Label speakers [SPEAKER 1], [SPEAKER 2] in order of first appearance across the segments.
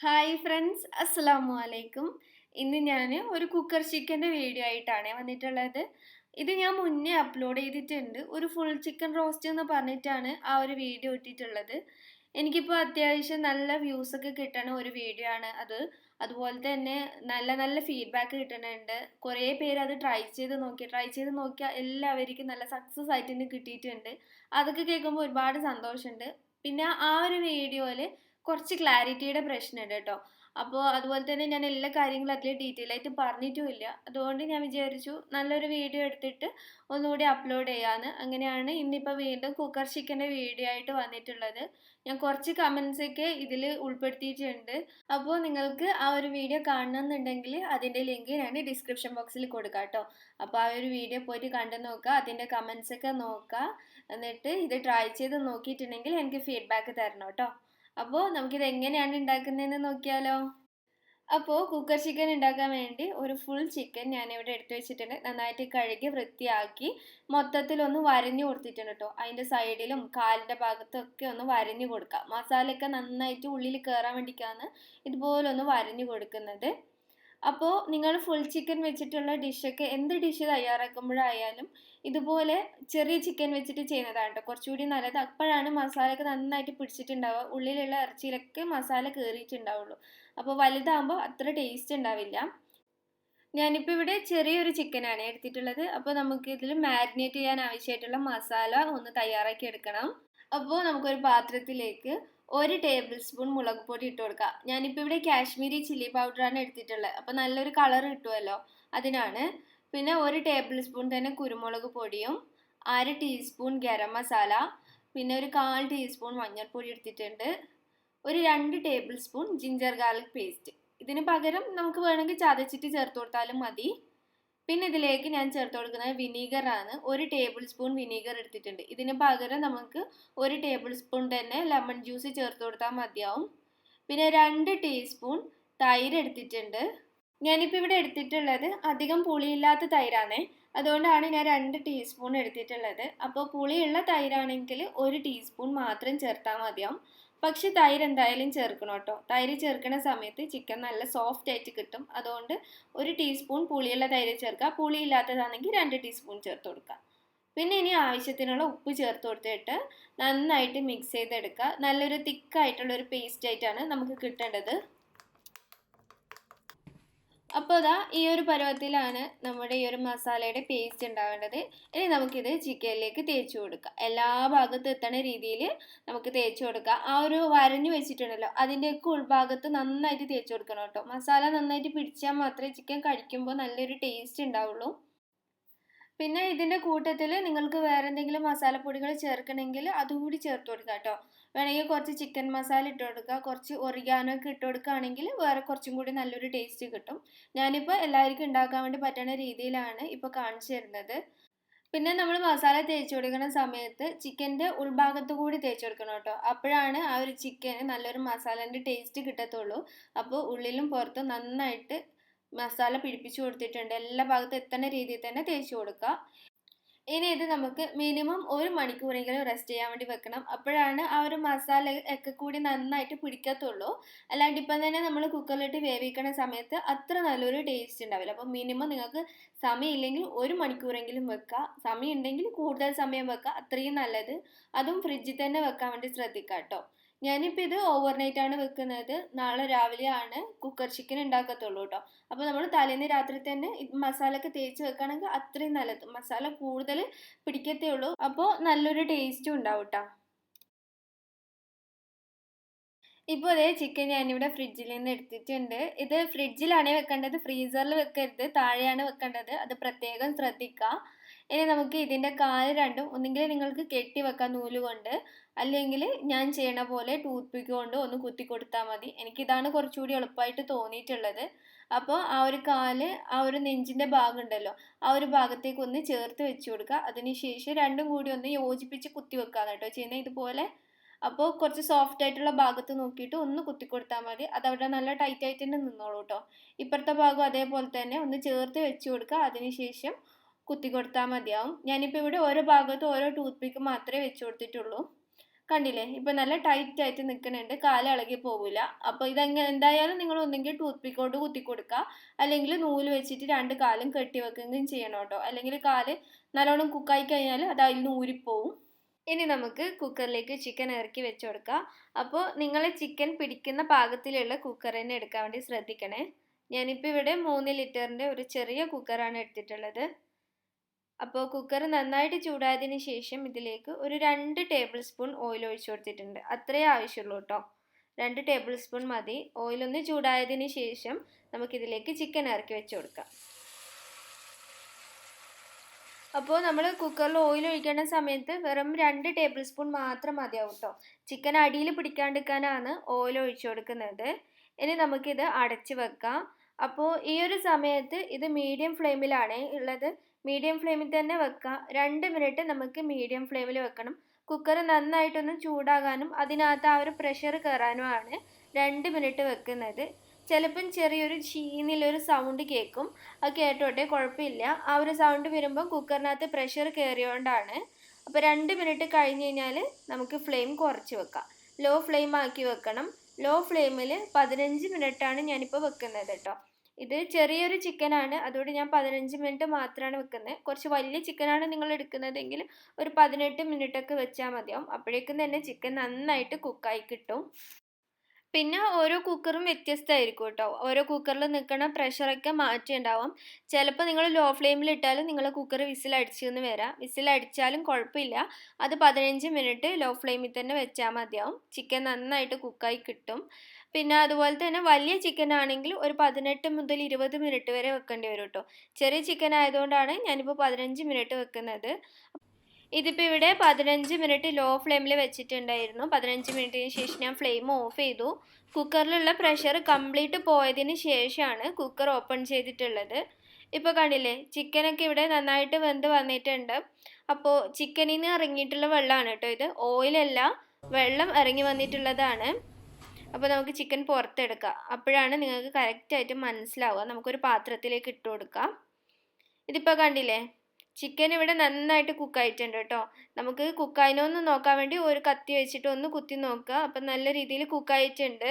[SPEAKER 1] Hi friends, അസ്സലാമു അലൈക്കും. ഇന്ന് ഞാൻ ഒരു കുക്കർ ചിക്കൻ്റെ വീഡിയോ ആയിട്ടാണ് വന്നിട്ടുള്ളത്. ഇത് ഞാൻ മുന്നേ അപ്ലോഡ് ചെയ്തിട്ടുണ്ട്. ഒരു ഫുൾ ചിക്കൻ റോസ്റ്റ് എന്ന് പറഞ്ഞിട്ടാണ് ആ ഒരു വീഡിയോ ഇട്ടിട്ടുള്ളത്. എനിക്കിപ്പോൾ അത്യാവശ്യം നല്ല വ്യൂസൊക്കെ കിട്ടണ ഒരു വീഡിയോ ആണ് അത്. അതുപോലെ തന്നെ നല്ല നല്ല ഫീഡ്ബാക്ക് കിട്ടുന്നുണ്ട്. കുറേ പേര് അത് ട്രൈ ചെയ്ത് നോക്കിയാൽ എല്ലാവർക്കും നല്ല സക്സസ് ആയിട്ട് തന്നെ കിട്ടിയിട്ടുണ്ട്. അതൊക്കെ കേൾക്കുമ്പോൾ ഒരുപാട് സന്തോഷമുണ്ട്. പിന്നെ ആ ഒരു വീഡിയോയിൽ കുറച്ച് ക്ലാരിറ്റിയുടെ പ്രശ്നമുണ്ട് കേട്ടോ. അപ്പോൾ അതുപോലെ തന്നെ ഞാൻ എല്ലാ കാര്യങ്ങളും അതിൽ ഡീറ്റെയിൽ ആയിട്ട് പറഞ്ഞിട്ടുമില്ല. അതുകൊണ്ട് ഞാൻ വിചാരിച്ചു നല്ലൊരു വീഡിയോ എടുത്തിട്ട് ഒന്നുകൂടി അപ്ലോഡ് ചെയ്യാമെന്ന്. അങ്ങനെയാണ് ഇന്നിപ്പോൾ വീണ്ടും കുക്കർ ചിക്കൻ്റെ വീഡിയോ ആയിട്ട് വന്നിട്ടുള്ളത്. ഞാൻ കുറച്ച് കമൻസൊക്കെ ഇതിൽ ഉൾപ്പെടുത്തിയിട്ടുണ്ട്. അപ്പോൾ നിങ്ങൾക്ക് ആ ഒരു വീഡിയോ കാണണമെന്നുണ്ടെങ്കിൽ അതിൻ്റെ ലിങ്ക് ഞാൻ ഡിസ്ക്രിപ്ഷൻ ബോക്സിൽ കൊടുക്കാം കേട്ടോ. അപ്പോൾ ആ ഒരു വീഡിയോ പോയിട്ട് കണ്ടു നോക്കുക, അതിൻ്റെ കമൻസൊക്കെ നോക്കുക. എന്നിട്ട് ഇത് ട്രൈ ചെയ്ത് നോക്കിയിട്ടുണ്ടെങ്കിൽ എനിക്ക് ഫീഡ്ബാക്ക് തരണം കേട്ടോ. അപ്പോൾ നമുക്കിത് എങ്ങനെയാണ് ഉണ്ടാക്കുന്നതെന്ന് നോക്കിയാലോ. അപ്പോൾ കുക്കർ ചിക്കൻ ഉണ്ടാക്കാൻ വേണ്ടി ഒരു ഫുൾ ചിക്കൻ ഞാനിവിടെ എടുത്തു വെച്ചിട്ടുണ്ട്. നന്നായിട്ട് കഴുകി വൃത്തിയാക്കി മൊത്തത്തിലൊന്ന് വരഞ്ഞു കൊടുത്തിട്ടുണ്ട് കേട്ടോ. അതിൻ്റെ സൈഡിലും കാലിൻ്റെ ഭാഗത്തും ഒക്കെ ഒന്ന് വരഞ്ഞു കൊടുക്കാം. മസാലയൊക്കെ നന്നായിട്ട് ഉള്ളിൽ കയറാൻ വേണ്ടിയിട്ടാണ് ഇതുപോലൊന്ന് വരഞ്ഞു കൊടുക്കുന്നത്. അപ്പോൾ നിങ്ങൾ ഫുൾ ചിക്കൻ വെച്ചിട്ടുള്ള ഡിഷൊക്കെ എന്ത് ഡിഷ് തയ്യാറാക്കുമ്പോഴായാലും ഇതുപോലെ ചെറിയ ചിക്കൻ വെച്ചിട്ട് ചെയ്യുന്നതാണ് കേട്ടോ കുറച്ചുകൂടി നല്ലത്. അപ്പോഴാണ് മസാലയൊക്കെ നന്നായിട്ട് പിടിച്ചിട്ടുണ്ടാവുക, ഉള്ളിലുള്ള ഇറച്ചിയിലൊക്കെ മസാല കയറിയിട്ടുണ്ടാവുള്ളൂ. അപ്പോൾ വലുതാകുമ്പോൾ അത്ര ടേസ്റ്റ് ഉണ്ടാവില്ല. ഞാനിപ്പോൾ ഇവിടെ ചെറിയൊരു ചിക്കനാണ് എടുത്തിട്ടുള്ളത്. അപ്പോൾ നമുക്ക് ഇതിൽ മാരിനേറ്റ് ചെയ്യാൻ ആവശ്യമായിട്ടുള്ള മസാല ഒന്ന് തയ്യാറാക്കി എടുക്കണം. അപ്പോൾ നമുക്കൊരു പാത്രത്തിലേക്ക് 1 ടേബിൾ സ്പൂൺ മുളക് പൊടി ഇട്ട് കൊടുക്കുക. ഞാനിപ്പോൾ ഇവിടെ കാശ്മീരി ചില്ലി പൗഡറാണ് എടുത്തിട്ടുള്ളത്. അപ്പോൾ നല്ലൊരു കളർ കിട്ടുമല്ലോ, അതിനാണ്. പിന്നെ 1 ടേബിൾ സ്പൂൺ തന്നെ കുരുമുളക് പൊടിയും 1/2 ടീസ്പൂൺ ഗരം മസാല, പിന്നെ ഒരു 1/4 ടീസ്പൂൺ മഞ്ഞൾപ്പൊടി എടുത്തിട്ടുണ്ട്. ഒരു 2 table spoon ginger garlic paste. ഇതിന് പകരം നമുക്ക് വേണമെങ്കിൽ ചതച്ചിട്ട് ചേർത്ത് കൊടുത്താലും മതി. പിന്നെ ഇതിലേക്ക് ഞാൻ ചേർത്ത് കൊടുക്കുന്നത് വിനീഗറാണ്. 1 ടേബിൾ സ്പൂൺ വിനീഗർ എടുത്തിട്ടുണ്ട്. ഇതിന് പകരം നമുക്ക് 1 ടേബിൾ സ്പൂൺ തന്നെ ലെമൺ ജ്യൂസ് ചേർത്ത് കൊടുത്താൽ മതിയാവും. പിന്നെ 2 ടീസ്പൂൺ തൈര് എടുത്തിട്ടുണ്ട്. ഞാനിപ്പോൾ ഇവിടെ എടുത്തിട്ടുള്ളത് അധികം പുളിയില്ലാത്ത തൈരാണേ, അതുകൊണ്ടാണ് ഞാൻ 2 ടീസ്പൂൺ എടുത്തിട്ടുള്ളത്. അപ്പോൾ പുളിയുള്ള തൈരാണെങ്കിൽ 1 ടീസ്പൂൺ മാത്രം ചേർത്താൽ മതിയാവും. പക്ഷെ തൈര് എന്തായാലും ചേർക്കണം കേട്ടോ. തൈര് ചേർക്കുന്ന സമയത്ത് ചിക്കൻ നല്ല സോഫ്റ്റ് ആയിട്ട് കിട്ടും. അതുകൊണ്ട് 1 ടീസ്പൂൺ പുളിയുള്ള തൈര് ചേർക്കുക. പുളിയില്ലാത്തതാണെങ്കിൽ 2 ടീസ്പൂൺ ചേർത്ത് കൊടുക്കുക. പിന്നെ ഇനി ആവശ്യത്തിനുള്ള ഉപ്പ് ചേർത്ത് കൊടുത്തിട്ട് നന്നായിട്ട് മിക്സ് ചെയ്തെടുക്കുക. നല്ലൊരു തിക്കായിട്ടുള്ളൊരു പേസ്റ്റ് ആയിട്ടാണ് നമുക്ക് കിട്ടേണ്ടത്. അപ്പോൾ അതാ ഈ ഒരു പരുവത്തിലാണ് നമ്മുടെ ഈ ഒരു മസാലയുടെ പേസ്റ്റ് ഉണ്ടാവേണ്ടത്. ഇനി നമുക്കിത് ചിക്കനിലേക്ക് തേച്ച് കൊടുക്കാം. എല്ലാ ഭാഗത്തും എത്തണ രീതിയിൽ നമുക്ക് തേച്ച് കൊടുക്കാം. ആ ഒരു വരഞ്ഞു വെച്ചിട്ടുണ്ടല്ലോ, അതിൻ്റെയൊക്കെ ഉൾഭാഗത്ത് നന്നായിട്ട് തേച്ച് കൊടുക്കണം കേട്ടോ. മസാല നന്നായിട്ട് പിടിച്ചാൽ മാത്രമേ ചിക്കൻ കഴിക്കുമ്പോൾ നല്ലൊരു ടേസ്റ്റ് ഉണ്ടാവുള്ളൂ. പിന്നെ ഇതിൻ്റെ കൂട്ടത്തിൽ നിങ്ങൾക്ക് വേറെ എന്തെങ്കിലും മസാലപ്പൊടികൾ ചേർക്കണമെങ്കിൽ അതുകൂടി ചേർത്ത് കൊടുക്കുക കേട്ടോ. വേണമെങ്കിൽ കുറച്ച് ചിക്കൻ മസാല ഇട്ട് കൊടുക്കുക, കുറച്ച് ഒറിഗാനോ ഒക്കെ ഇട്ട് കൊടുക്കുകയാണെങ്കിൽ വേറെ കുറച്ചും കൂടി നല്ലൊരു ടേസ്റ്റ് കിട്ടും. ഞാനിപ്പോൾ എല്ലാവർക്കും ഉണ്ടാക്കാൻ വേണ്ടി പറ്റുന്ന രീതിയിലാണ് ഇപ്പോൾ കാണിച്ചു തരുന്നത്. പിന്നെ നമ്മൾ മസാല തേച്ച് കൊടുക്കുന്ന സമയത്ത് ചിക്കൻ്റെ ഉൾഭാഗത്ത് കൂടി തേച്ച് കൊടുക്കണം കേട്ടോ. അപ്പോഴാണ് ആ ഒരു ചിക്കന് നല്ലൊരു മസാലേൻ്റെ ടേസ്റ്റ് കിട്ടത്തുള്ളൂ. അപ്പോൾ ഉള്ളിലും പുറത്തും നന്നായിട്ട് മസാല പിടിപ്പിച്ച് കൊടുത്തിട്ടുണ്ട്. എല്ലാ ഭാഗത്തും എത്തുന്ന രീതിയിൽ തന്നെ തേച്ച് കൊടുക്കുക. ഇനി ഇത് നമുക്ക് മിനിമം 1 മണിക്കൂറെങ്കിലും റെസ്റ്റ് ചെയ്യാൻ വേണ്ടി വെക്കണം. അപ്പോഴാണ് ആ ഒരു മസാല ഒക്കെ കൂടി നന്നായിട്ട് പിടിക്കത്തുള്ളൂ. അല്ലാണ്ട് ഇപ്പം തന്നെ നമ്മൾ കുക്കറിലിട്ട് വേവിക്കുന്ന സമയത്ത് അത്ര നല്ലൊരു ടേസ്റ്റ് ഉണ്ടാവില്ല. അപ്പോൾ മിനിമം നിങ്ങൾക്ക് സമയമില്ലെങ്കിൽ 1 മണിക്കൂറെങ്കിലും വെക്കുക. സമയം ഉണ്ടെങ്കിൽ കൂടുതൽ സമയം വെക്കുക, അത്രയും നല്ലത്. അതും ഫ്രിഡ്ജിൽ തന്നെ വെക്കാൻ വേണ്ടി ശ്രദ്ധിക്കുക കേട്ടോ. ഞാനിപ്പോൾ ഇത് ഓവർനൈറ്റാണ് വെക്കുന്നത്. നാളെ രാവിലെയാണ് കുക്കർ ചിക്കൻ ഉണ്ടാക്കത്തുള്ളൂ കേട്ടോ. അപ്പോൾ നമ്മൾ തലേന്ന് രാത്രി തന്നെ മസാല ഒക്കെ തേച്ച് വെക്കുകയാണെങ്കിൽ അത്രയും നല്ലത്. മസാല കൂടുതൽ പിടിക്കത്തേ ഉള്ളൂ, അപ്പോൾ നല്ലൊരു ടേസ്റ്റും ഉണ്ടാവും കേട്ടോ. ഇപ്പോൾ അതേ ചിക്കൻ ഞാനിവിടെ ഫ്രിഡ്ജിൽ നിന്ന് എടുത്തിട്ടുണ്ട്. ഇത് ഫ്രിഡ്ജിലാണ് വെക്കേണ്ടത്, ഫ്രീസറിൽ വെക്കരുത്, താഴെയാണ് വെക്കേണ്ടത്. അത് പ്രത്യേകം ശ്രദ്ധിക്കുക. ഇനി നമുക്ക് ഇതിൻ്റെ കാല് രണ്ടും ഒന്നുകിൽ നിങ്ങൾക്ക് കെട്ടി വെക്കാം നൂല് കൊണ്ട്, അല്ലെങ്കിൽ ഞാൻ ചെയ്യണ പോലെ ടൂത്ത് പിക്ക് കൊണ്ട് ഒന്ന് കുത്തി കൊടുത്താൽ മതി. എനിക്കിതാണ് കുറച്ചുകൂടി എളുപ്പമായിട്ട് തോന്നിയിട്ടുള്ളത്. അപ്പോൾ ആ ഒരു കാല് ആ ഒരു നെഞ്ചിൻ്റെ ഭാഗം ഉണ്ടല്ലോ, ആ ഒരു ഭാഗത്തേക്ക് ഒന്ന് ചേർത്ത് വെച്ച് കൊടുക്കുക. അതിനുശേഷം രണ്ടും കൂടി ഒന്ന് യോജിപ്പിച്ച് കുത്തി വെക്കാന്ന് കേട്ടോ ചെയ്യുന്നത് ഇതുപോലെ. അപ്പോൾ കുറച്ച് സോഫ്റ്റ് ആയിട്ടുള്ള ഭാഗത്ത് നോക്കിയിട്ട് ഒന്ന് കുത്തി കൊടുത്താൽ മതി. അതവിടെ നല്ല ടൈറ്റ് ആയിട്ട് തന്നെ നിന്നോളൂ കേട്ടോ. ഇപ്പുറത്തെ ഭാഗം അതേപോലെ തന്നെ ഒന്ന് ചേർത്ത് വെച്ച് കൊടുക്കുക. അതിനുശേഷം കുത്തി കൊടുത്താൽ മതിയാവും. ഞാനിപ്പോൾ ഇവിടെ ഓരോ ഭാഗത്തും ഓരോ ടൂത്ത് പിക്ക് മാത്രമേ വെച്ച് കൊടുത്തിട്ടുള്ളൂ. കണ്ടില്ലേ, ഇപ്പം നല്ല ടൈറ്റ് ആയിട്ട് നിൽക്കുന്നുണ്ട്, കാല് ഇളകി പോകില്ല. അപ്പോൾ എന്തായാലും നിങ്ങൾ ഒന്നെങ്കിൽ ടൂത്ത് പിക്ക് കൊണ്ട് കുത്തി കൊടുക്കുക, അല്ലെങ്കിൽ നൂല് വെച്ചിട്ട് രണ്ട് കാലും കെട്ടി വെക്കുകയും ചെയ്യണം കേട്ടോ. അല്ലെങ്കിൽ കാല് നല്ലോണം കുക്കായി കഴിഞ്ഞാൽ അത് അതിൽ നിന്ന് ഊരിപ്പോവും. ഇനി നമുക്ക് കുക്കറിലേക്ക് ചിക്കൻ ഇറക്കി വെച്ച് കൊടുക്കാം. അപ്പോൾ നിങ്ങൾ ചിക്കൻ പിടിക്കുന്ന പാകത്തിലുള്ള കുക്കർ തന്നെ എടുക്കാൻ വേണ്ടി ശ്രദ്ധിക്കണേ. ഞാനിപ്പോൾ ഇവിടെ 3 ലിറ്ററിൻ്റെ ഒരു ചെറിയ കുക്കറാണ് എടുത്തിട്ടുള്ളത്. അപ്പോൾ കുക്കർ നന്നായിട്ട് ചൂടായതിന് ശേഷം ഇതിലേക്ക് ഒരു 2 ടേബിൾ സ്പൂൺ ഓയിൽ ഒഴിച്ചു കൊടുത്തിട്ടുണ്ട്. അത്രേ ആവശ്യമുള്ളൂ കേട്ടോ, 2 ടേബിൾ സ്പൂൺ മതി. ഓയിലൊന്ന് ചൂടായതിന് ശേഷം നമുക്കിതിലേക്ക് ചിക്കൻ ഇറക്കി വെച്ച് കൊടുക്കാം. അപ്പോൾ നമ്മൾ കുക്കറിൽ ഓയിൽ ഒഴിക്കേണ്ട സമയത്ത് വെറും 2 ടേബിൾ സ്പൂൺ മാത്രം മതിയാവും കേട്ടോ. ചിക്കൻ അടിയിൽ പിടിക്കാണ്ടിരിക്കാനാണ് ഓയിൽ ഒഴിച്ചു കൊടുക്കുന്നത്. ഇനി നമുക്കിത് അടച്ച് വെക്കാം. അപ്പോൾ ഈ ഒരു സമയത്ത് ഇത് മീഡിയം ഫ്ലെയിമിലാണ് ഉള്ളത്. മീഡിയം ഫ്ലെയിമിൽ തന്നെ വെക്കാം. 2 മിനിറ്റ് നമുക്ക് മീഡിയം ഫ്ലെയിമിൽ വെക്കണം. കുക്കർ നന്നായിട്ടൊന്ന് ചൂടാകാനും അതിനകത്ത് ആ ഒരു പ്രഷർ കയറാനുമാണ് 2 മിനിറ്റ് വെക്കുന്നത്. ചിലപ്പം ചെറിയൊരു ചീന്നിലൊരു സൗണ്ട് കേൾക്കും, അത് കേട്ടോട്ടെ, കുഴപ്പമില്ല. ആ ഒരു സൗണ്ട് വരുമ്പോൾ കുക്കറിനകത്ത് പ്രഷർ കയറിയോണ്ടാണ്. അപ്പോൾ 2 മിനിറ്റ് കഴിഞ്ഞ് കഴിഞ്ഞാൽ നമുക്ക് ഫ്ലെയിം കുറച്ച് വെക്കാം. ലോ ഫ്ലെയിം ആക്കി വെക്കണം. ലോ ഫ്ലെയിമിൽ 15 മിനിറ്റാണ് ഞാനിപ്പോൾ വെക്കുന്നത് കേട്ടോ. ഇത് ചെറിയൊരു ചിക്കനാണ്, അതുകൊണ്ട് ഞാൻ 15 മിനിറ്റ് മാത്രമാണ് വെക്കുന്നത്. കുറച്ച് വലിയ ചിക്കനാണ് നിങ്ങൾ എടുക്കുന്നതെങ്കിൽ ഒരു 18 മിനിറ്റൊക്കെ വെച്ചാൽ മതിയാവും. അപ്പോഴേക്കും തന്നെ ചിക്കൻ നന്നായിട്ട് കുക്കായി കിട്ടും. പിന്നെ ഓരോ കുക്കറും വ്യത്യസ്തമായിരിക്കും കേട്ടോ. ഓരോ കുക്കറിൽ നിൽക്കുന്ന പ്രഷറൊക്കെ മാറ്റിയുണ്ടാവും. ചിലപ്പോൾ നിങ്ങൾ ലോ ഫ്ലെയിമിൽ ഇട്ടാലും നിങ്ങളെ കുക്കർ വിസിലടിച്ചെന്ന് വരാം. വിസിലടിച്ചാലും കുഴപ്പമില്ല, അത് 15 മിനിറ്റ് ലോ ഫ്ലെയിമിൽ തന്നെ വെച്ചാൽ മതിയാവും. ചിക്കൻ നന്നായിട്ട് കുക്കായി കിട്ടും. പിന്നെ അതുപോലെ തന്നെ വലിയ ചിക്കൻ ആണെങ്കിൽ ഒരു 18 മുതൽ 20 മിനിറ്റ് വരെ വെക്കേണ്ടി വരും കേട്ടോ. ചെറിയ ചിക്കൻ ആയതുകൊണ്ടാണ് ഞാനിപ്പോൾ 15 മിനിറ്റ് വെക്കുന്നത്. ഇതിപ്പോൾ ഇവിടെ 15 മിനിറ്റ് ലോ ഫ്ലെയിമിൽ വെച്ചിട്ടുണ്ടായിരുന്നു. 15 മിനിറ്റിന് ശേഷം ഞാൻ ഫ്ലെയിം ഓഫ് ചെയ്തു. കുക്കറിലുള്ള പ്രഷർ കംപ്ലീറ്റ് പോയതിന് ശേഷമാണ് കുക്കർ ഓപ്പൺ ചെയ്തിട്ടുള്ളത്. ഇപ്പോൾ കണ്ടില്ലേ, ചിക്കനൊക്കെ ഇവിടെ നന്നായിട്ട് വെന്ത് വന്നിട്ടുണ്ട്. അപ്പോൾ ചിക്കനിൽ നിന്ന് ഇറങ്ങിയിട്ടുള്ള വെള്ളമാണ് കേട്ടോ ഇത്, ഓയിലല്ല, വെള്ളം ഇറങ്ങി വന്നിട്ടുള്ളതാണ്. അപ്പോൾ നമുക്ക് ചിക്കൻ പുറത്തെടുക്കാം. അപ്പോഴാണ് നിങ്ങൾക്ക് കറക്റ്റായിട്ട് മനസ്സിലാവുക. നമുക്കൊരു പാത്രത്തിലേക്ക് ഇട്ട് കൊടുക്കാം. ഇതിപ്പോൾ കണ്ടില്ലേ, ചിക്കൻ ഇവിടെ നന്നായിട്ട് കുക്കായിട്ടുണ്ട് കേട്ടോ. നമുക്ക് കുക്കായിനൊന്ന് നോക്കാൻ വേണ്ടി ഒരു കത്തി വെച്ചിട്ട് ഒന്ന് കുത്തി നോക്കുക. അപ്പം നല്ല രീതിയിൽ കുക്കായിട്ടുണ്ട്.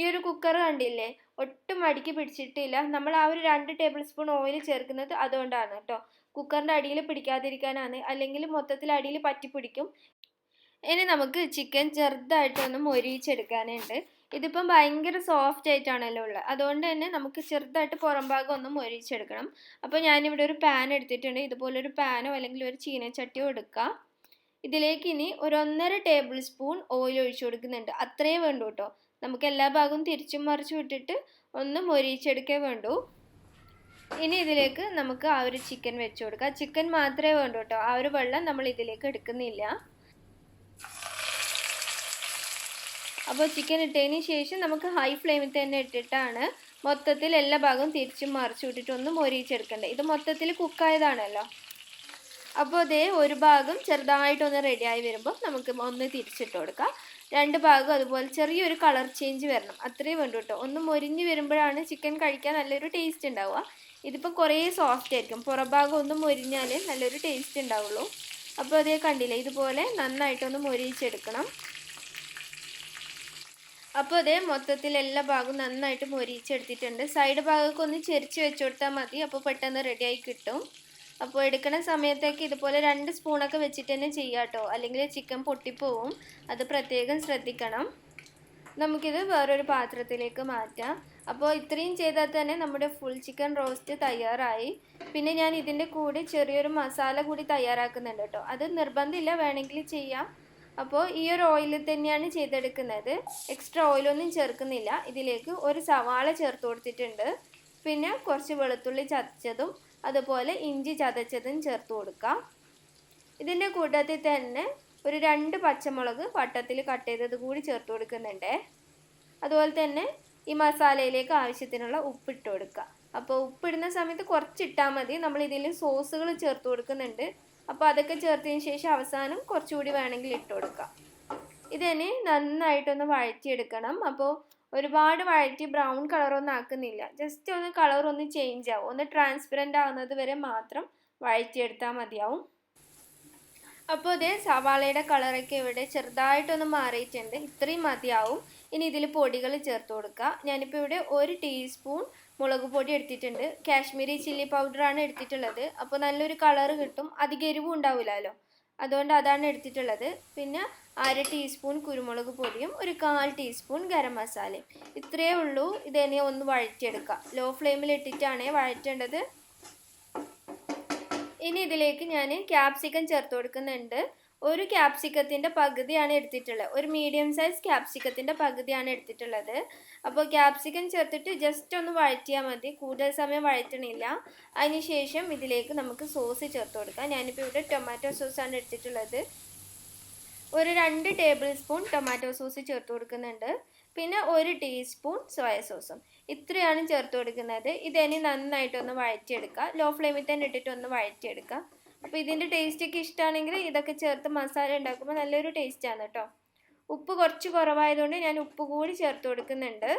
[SPEAKER 1] ഈ ഒരു കുക്കർ കണ്ടില്ലേ, ഒട്ടും അടുക്കി പിടിച്ചിട്ടില്ല. നമ്മൾ ആ ഒരു 2 ടേബിൾ സ്പൂൺ ഓയിൽ ചേർക്കുന്നത് അതുകൊണ്ടാണ് കേട്ടോ. കുക്കറിൻ്റെ അടിയിൽ പിടിക്കാതിരിക്കാനാണ്, അല്ലെങ്കിൽ മൊത്തത്തിൽ അടിയിൽ പറ്റിപ്പിടിക്കും. ഇനി നമുക്ക് ചിക്കൻ ചെറുതായിട്ടൊന്ന് മൊരിയിച്ചെടുക്കാനുണ്ട്. ഇതിപ്പം ഭയങ്കര സോഫ്റ്റ് ആയിട്ടാണല്ലോ ഉള്ളത്, അതുകൊണ്ട് തന്നെ നമുക്ക് ചെറുതായിട്ട് പുറം ഭാഗം ഒന്ന് മൊരിയിച്ചെടുക്കണം. അപ്പോൾ ഞാനിവിടെ ഒരു പാൻ എടുത്തിട്ടുണ്ട്. ഇതുപോലൊരു പാനോ അല്ലെങ്കിൽ ഒരു ചീനച്ചട്ടിയോ എടുക്കാം. ഇതിലേക്ക് ഇനി ഒരു 1.5 ടേബിൾ സ്പൂൺ ഓയിൽ ഒഴിച്ചു കൊടുക്കുന്നുണ്ട്. അത്രയേ വേണ്ടൂ കേട്ടോ. നമുക്ക് എല്ലാ ഭാഗവും തിരിച്ചും മറിച്ചും ഇട്ടിട്ട് ഒന്ന് മൊരിയിച്ചെടുക്കേ വേണ്ടൂ. ഇനി ഇതിലേക്ക് നമുക്ക് ആ ഒരു ചിക്കൻ വെച്ച് കൊടുക്കാം. ചിക്കൻ മാത്രമേ വേണ്ടൂ കേട്ടോ, ആ ഒരു വെള്ളം നമ്മൾ ഇതിലേക്ക് എടുക്കുന്നില്ല. അപ്പോൾ ചിക്കൻ ഇട്ടതിന് ശേഷം നമുക്ക് ഹൈ ഫ്ലെയിമിൽ തന്നെ ഇട്ടിട്ടാണ് മൊത്തത്തിൽ എല്ലാ ഭാഗവും തിരിച്ചും മറിച്ചും ഇട്ടിട്ട് ഒന്ന് മൊരിയിച്ചെടുക്കേണ്ടത്. ഇത് മൊത്തത്തിൽ കുക്കായതാണല്ലോ. അപ്പോൾ അതേ ഒരു ഭാഗം ചെറുതായിട്ടൊന്ന് റെഡിയായി വരുമ്പോൾ നമുക്ക് ഒന്ന് തിരിച്ചിട്ട് കൊടുക്കാം. 2 ഭാഗം അതുപോലെ ചെറിയൊരു കളർ ചേഞ്ച് വരണം, അത്രയും വേണ്ടു കേട്ടോ. ഒന്ന് മൊരിഞ്ഞ് വരുമ്പോഴാണ് ചിക്കൻ കഴിക്കാൻ നല്ലൊരു ടേസ്റ്റ് ഉണ്ടാവുക. ഇതിപ്പം കുറേ സോഫ്റ്റ് ആയിരിക്കും, പുറഭാഗം ഒന്ന് മൊരിഞ്ഞാൽ നല്ലൊരു ടേസ്റ്റ് ഉണ്ടാവുള്ളൂ. അപ്പോൾ അതേ കണ്ടില്ലേ, ഇതുപോലെ നന്നായിട്ടൊന്ന് മൊരിയിച്ചെടുക്കണം. അപ്പോൾ അതേ മൊത്തത്തിൽ എല്ലാ ഭാഗവും നന്നായിട്ട് മൊരിയിച്ചെടുത്തിട്ടുണ്ട്. സൈഡ് ഭാഗമൊക്കെ ഒന്ന് ചെരിച്ച് വെച്ച് കൊടുത്താൽ മതി, അപ്പോൾ പെട്ടെന്ന് റെഡിയായി കിട്ടും. അപ്പോൾ എടുക്കുന്ന സമയത്തേക്ക് ഇതുപോലെ 2 സ്പൂണൊക്കെ വെച്ചിട്ട് തന്നെ ചെയ്യാം കേട്ടോ, അല്ലെങ്കിൽ ചിക്കൻ പൊട്ടിപ്പോവും. അത് പ്രത്യേകം ശ്രദ്ധിക്കണം. നമുക്കിത് വേറൊരു പാത്രത്തിലേക്ക് മാറ്റാം. അപ്പോൾ ഇത്രയും ചെയ്താൽ തന്നെ നമ്മുടെ ഫുൾ ചിക്കൻ റോസ്റ്റ് തയ്യാറായി. പിന്നെ ഞാൻ ഇതിൻ്റെ കൂടെ ചെറിയൊരു മസാല കൂടി തയ്യാറാക്കുന്നുണ്ട് കേട്ടോ. അത് നിർബന്ധമില്ല, വേണമെങ്കിൽ ചെയ്യാം. അപ്പോൾ ഈ ഒരു ഓയിലിൽ തന്നെയാണ് ചെയ്തെടുക്കുന്നത്, എക്സ്ട്രാ ഓയിലൊന്നും ചേർക്കുന്നില്ല. ഇതിലേക്ക് ഒരു സവാള ചേർത്ത് കൊടുത്തിട്ടുണ്ട്. പിന്നെ കുറച്ച് വെളുത്തുള്ളി ചതച്ചതും അതുപോലെ ഇഞ്ചി ചതച്ചതും ചേർത്ത് കൊടുക്കാം. ഇതിൻ്റെ കൂട്ടത്തിൽ തന്നെ ഒരു 2 പച്ചമുളക് വട്ടത്തിൽ കട്ട് ചെയ്തത് കൂടി ചേർത്ത് കൊടുക്കുന്നുണ്ട്. അതുപോലെ തന്നെ ഈ മസാലയിലേക്ക് ആവശ്യത്തിനുള്ള ഉപ്പിട്ട് കൊടുക്കുക. അപ്പോൾ ഉപ്പിടുന്ന സമയത്ത് കുറച്ചിട്ടാൽ മതി, നമ്മൾ ഇതിൽ സോസുകൾ ചേർത്ത് കൊടുക്കുന്നുണ്ട്. അപ്പോൾ അതൊക്കെ ചേർത്തതിന് ശേഷം അവസാനം കുറച്ചുകൂടി വേണമെങ്കിൽ ഇട്ട് കൊടുക്കാം. ഇതിനെ നന്നായിട്ടൊന്ന് വഴറ്റിയെടുക്കണം. അപ്പോൾ ഒരുപാട് വഴറ്റി ബ്രൗൺ കളറൊന്നും ആക്കുന്നില്ല, ജസ്റ്റ് ഒന്ന് കളറൊന്ന് ചേഞ്ച് ആവും, ഒന്ന് ട്രാൻസ്പെറൻ്റ് ആവുന്നത് വരെ മാത്രം വഴറ്റിയെടുത്താൽ മതിയാവും. അപ്പോൾ ഇതേ സവാളയുടെ കളറൊക്കെ ഇവിടെ ചെറുതായിട്ടൊന്ന് മാറിയിട്ടുണ്ട്. ഇത്രയും മതിയാവും. ഇനി ഇതിൽ പൊടികൾ ചേർത്ത് കൊടുക്കുക. ഞാനിപ്പോൾ ഇവിടെ 1 ടീസ്പൂൺ മുളക് പൊടി എടുത്തിട്ടുണ്ട്. കാശ്മീരി ചില്ലി പൗഡറാണ് എടുത്തിട്ടുള്ളത്. അപ്പോൾ നല്ലൊരു കളറ് കിട്ടും. അധികം എരിവും ഉണ്ടാവില്ലല്ലോ, അതുകൊണ്ട് അതാണ് എടുത്തിട്ടുള്ളത്. പിന്നെ 1/2 ടീസ്പൂൺ കുരുമുളക് പൊടിയും 1/4 ടീസ്പൂൺ ഗരം മസാലയും. ഇത്രയേ ഉള്ളൂ. ഇതിനെ ഒന്ന് വഴറ്റിയെടുക്കുക. ലോ ഫ്ലെയിമിൽ ഇട്ടിട്ടാണ് വഴറ്റേണ്ടത്. ഇനി ഇതിലേക്ക് ഞാൻ ക്യാപ്സിക്കം ചേർത്ത് കൊടുക്കുന്നുണ്ട്. ഒരു ക്യാപ്സിക്കത്തിൻ്റെ പകുതിയാണ് എടുത്തിട്ടുള്ളത്. ഒരു മീഡിയം സൈസ് ക്യാപ്സിക്കത്തിൻ്റെ പകുതിയാണ് എടുത്തിട്ടുള്ളത്. അപ്പോൾ ക്യാപ്സിക്കം ചേർത്തിട്ട് ജസ്റ്റ് ഒന്ന് വഴറ്റിയാൽ മതി, കൂടുതൽ സമയം വഴറ്റണില്ല. അതിനുശേഷം ഇതിലേക്ക് നമുക്ക് സോസ് ചേർത്ത് കൊടുക്കാം. ഞാനിപ്പോൾ ഇവിടെ ടൊമാറ്റോ സോസാണ് എടുത്തിട്ടുള്ളത്. ഒരു 2 ടേബിൾ സ്പൂൺ ടൊമാറ്റോ സോസ് ചേർത്ത് കൊടുക്കുന്നുണ്ട്. പിന്നെ 1 ടീസ്പൂൺ സോയ സോസും. ഇത്രയാണ് ചേർത്ത് കൊടുക്കുന്നത്. ഇതിനി നന്നായിട്ടൊന്ന് വഴറ്റിയെടുക്കുക. ലോ ഫ്ലെയിമിൽ തന്നെ ഇട്ടിട്ട് ഒന്ന് വഴറ്റിയെടുക്കുക. അപ്പോൾ ഇതിൻ്റെ ടേസ്റ്റൊക്കെ ഇഷ്ടമാണെങ്കിൽ ഇതൊക്കെ ചേർത്ത് മസാല ഉണ്ടാക്കുമ്പോൾ നല്ലൊരു ടേസ്റ്റാണ് കേട്ടോ. ഉപ്പ് കുറച്ച് കുറവായതുകൊണ്ട് ഞാൻ ഉപ്പ് കൂടി ചേർത്ത് കൊടുക്കുന്നുണ്ട്.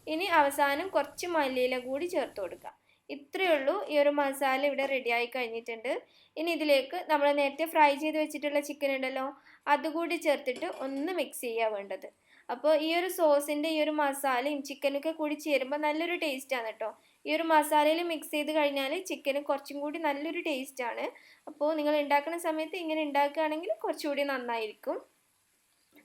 [SPEAKER 1] ഇനി അവസാനം കുറച്ച് മല്ലിയില കൂടി ചേർത്ത് കൊടുക്കുക. ഇത്രയേ ഉള്ളൂ. ഈ ഒരു മസാല ഇവിടെ റെഡിയായി കഴിഞ്ഞിട്ടുണ്ട്. ഇനി ഇതിലേക്ക് നമ്മൾ നേരത്തെ ഫ്രൈ ചെയ്ത് വെച്ചിട്ടുള്ള ചിക്കൻ ഉണ്ടല്ലോ, അതുകൂടി ചേർത്തിട്ട് ഒന്ന് മിക്സ് ചെയ്യുക വേണ്ടത്. അപ്പോൾ ഈ ഒരു സോസിൻ്റെ ഈ ഒരു മസാലയും ചിക്കനൊക്കെ കൂടി ചേരുമ്പോൾ നല്ലൊരു ടേസ്റ്റാണ് കേട്ടോ. ഈ ഒരു മസാലയിൽ മിക്സ് ചെയ്ത് കഴിഞ്ഞാൽ ചിക്കന് കുറച്ചും കൂടി നല്ലൊരു ടേസ്റ്റാണ്. അപ്പോൾ നിങ്ങൾ ഉണ്ടാക്കുന്ന സമയത്ത് ഇങ്ങനെ ഉണ്ടാക്കുകയാണെങ്കിൽ കുറച്ചുകൂടി നന്നായിരിക്കും.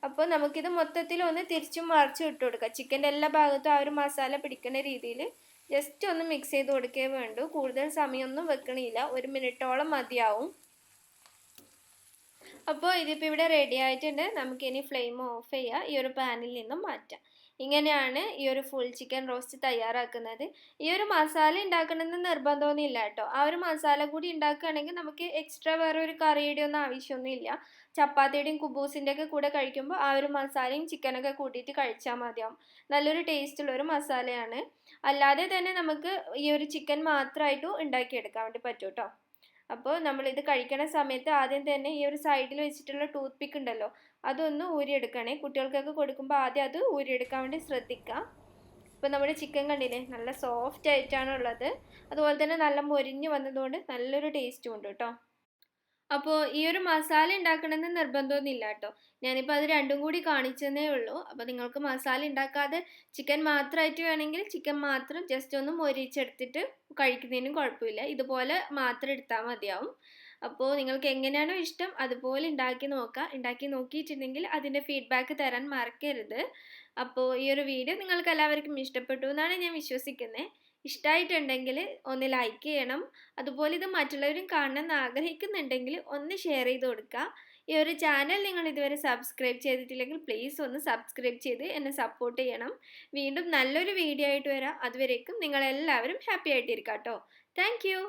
[SPEAKER 1] അപ്പോൾ നമുക്കിത് മൊത്തത്തിൽ ഒന്ന് തിരിച്ചും മറിച്ചും ഇട്ട് കൊടുക്കാം. ചിക്കൻ്റെ എല്ലാ ഭാഗത്തും ആ ഒരു മസാല പിടിക്കുന്ന രീതിയിൽ ജസ്റ്റ് ഒന്ന് മിക്സ് ചെയ്ത് കൊടുക്കേ വേണ്ടൂ. കൂടുതൽ സമയമൊന്നും വെക്കണില്ല, 1 മിനിറ്റോളം മതിയാവും. അപ്പോൾ ഇതിപ്പോൾ ഇവിടെ റെഡി ആയിട്ടുണ്ട്. നമുക്കിനി ഫ്ലെയിം ഓഫ് ചെയ്യുക, ഈ ഒരു പാനിൽ നിന്നും മാറ്റാം. ഇങ്ങനെയാണ് ഈ ഒരു ഫുൾ ചിക്കൻ റോസ്റ്റ് തയ്യാറാക്കുന്നത്. ഈ ഒരു മസാല ഉണ്ടാക്കണമെന്ന് നിർബന്ധമൊന്നുമില്ല കേട്ടോ. ആ ഒരു മസാല കൂടി ഉണ്ടാക്കുകയാണെങ്കിൽ നമുക്ക് എക്സ്ട്രാ വേറെ ഒരു കറിയുടെ ഒന്നും ആവശ്യമൊന്നുമില്ല. ചപ്പാത്തിയുടെയും കുബൂസിൻ്റെ ഒക്കെ കൂടെ കഴിക്കുമ്പോൾ ആ ഒരു മസാലയും ചിക്കനൊക്കെ കൂട്ടിയിട്ട് കഴിച്ചാൽ മതിയാവും. നല്ലൊരു ടേസ്റ്റുള്ളൊരു മസാലയാണ്. അല്ലാതെ തന്നെ നമുക്ക് ഈ ഒരു ചിക്കൻ മാത്രമായിട്ടും ഉണ്ടാക്കിയെടുക്കാൻ വേണ്ടി പറ്റും കേട്ടോ. അപ്പോൾ നമ്മളിത് കഴിക്കണ സമയത്ത് ആദ്യം തന്നെ ഈ ഒരു സൈഡിൽ വെച്ചിട്ടുള്ള ടൂത്ത് പിക്ക് ഉണ്ടല്ലോ, അതൊന്ന് ഊരിയെടുക്കണേ. കുട്ടികൾക്കൊക്കെ കൊടുക്കുമ്പോൾ ആദ്യം അത് ഊരിയെടുക്കാൻ വേണ്ടി ശ്രദ്ധിക്കുക. ഇപ്പോൾ നമ്മുടെ ചിക്കൻ കണ്ടില്ലേ, നല്ല സോഫ്റ്റ് ആയിട്ടാണ് ഉള്ളത്. അതുപോലെ തന്നെ നല്ല മൊരിഞ്ഞ് വന്നതുകൊണ്ട് നല്ലൊരു ടേസ്റ്റും ഉണ്ട് കേട്ടോ. അപ്പോൾ ഈ ഒരു മസാല ഉണ്ടാക്കണമെന്ന് നിർബന്ധമൊന്നുമില്ല കേട്ടോ. ഞാനിപ്പോൾ അത് രണ്ടും കൂടി കാണിച്ചതേ ഉള്ളൂ. അപ്പോൾ നിങ്ങൾക്ക് മസാല ഉണ്ടാക്കാതെ ചിക്കൻ മാത്രമായിട്ട് വേണമെങ്കിൽ ചിക്കൻ മാത്രം ജസ്റ്റ് ഒന്ന് മൊരിച്ചെടുത്തിട്ട് കഴിക്കുന്നതിനും കുഴപ്പമില്ല. ഇതുപോലെ മാത്രം എടുത്താൽ മതിയാവും. അപ്പോൾ നിങ്ങൾക്ക് എങ്ങനെയാണോ ഇഷ്ടം അതുപോലെ ഉണ്ടാക്കി നോക്കുക. ഉണ്ടാക്കി നോക്കിയിട്ടുണ്ടെങ്കിൽ അതിൻ്റെ ഫീഡ്ബാക്ക് തരാൻ മറക്കരുത്. അപ്പോൾ ഈ ഒരു വീഡിയോ നിങ്ങൾക്ക് എല്ലാവർക്കും ഇഷ്ടപ്പെട്ടു എന്നാണ് ഞാൻ വിശ്വസിക്കുന്നത്. ഇഷ്ടമായിട്ടുണ്ടെങ്കിൽ ഒന്ന് ലൈക്ക് ചെയ്യണം. അതുപോലെ ഇത് മറ്റുള്ളവരും കാണണമെന്ന് ആഗ്രഹിക്കുന്നുണ്ടെങ്കിൽ ഒന്ന് ഷെയർ ചെയ്ത് കൊടുക്കുക. ഈ ഒരു ചാനൽ നിങ്ങൾ ഇതുവരെ സബ്സ്ക്രൈബ് ചെയ്തിട്ടില്ലെങ്കിൽ പ്ലീസ് ഒന്ന് സബ്സ്ക്രൈബ് ചെയ്ത് എന്നെ സപ്പോർട്ട് ചെയ്യണം. വീണ്ടും നല്ലൊരു വീഡിയോ ആയിട്ട് വരാം. അതുവരേക്കും നിങ്ങളെല്ലാവരും ഹാപ്പി ആയിട്ടിരിക്കാം കേട്ടോ. Thank you.